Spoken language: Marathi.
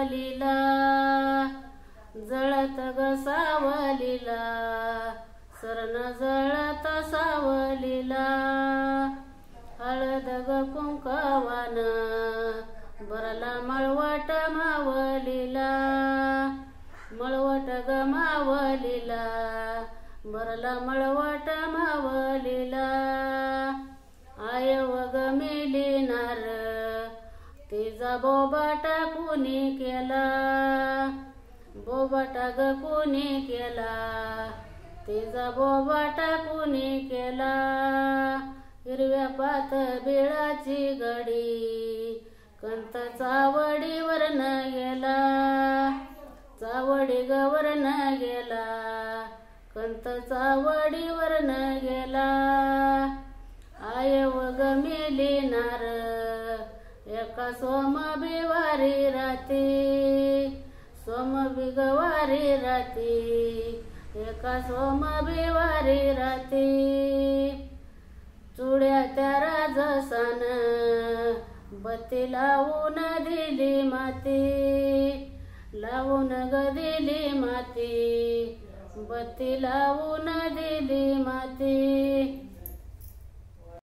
सावलीला जळत ग सावलीला सरण जळत सावलीला हळद ग कुंकवान बरला मळवट मावलीला मळवट ग मावलीला बरला मळवट मावलीला आयव ग मिलिनार तिचा बोबाटा कुणी केला बोबाटा ग कुणी केला तिचा बोबाटा कुणी केला हिरव्या पात बिळाची गडी कंत चावडीवर न गेला चावडी गवर न गेला कंत चावडीवर न गेला आयव ग मिलिनार एका सोम बिवारी राती सोम बिगवारी राती एका सोम बिवारी राती चुड्या त्या राजसान बत्ती लावून दिली माती लावून ग दिली माती बत्ती लावून दिली माती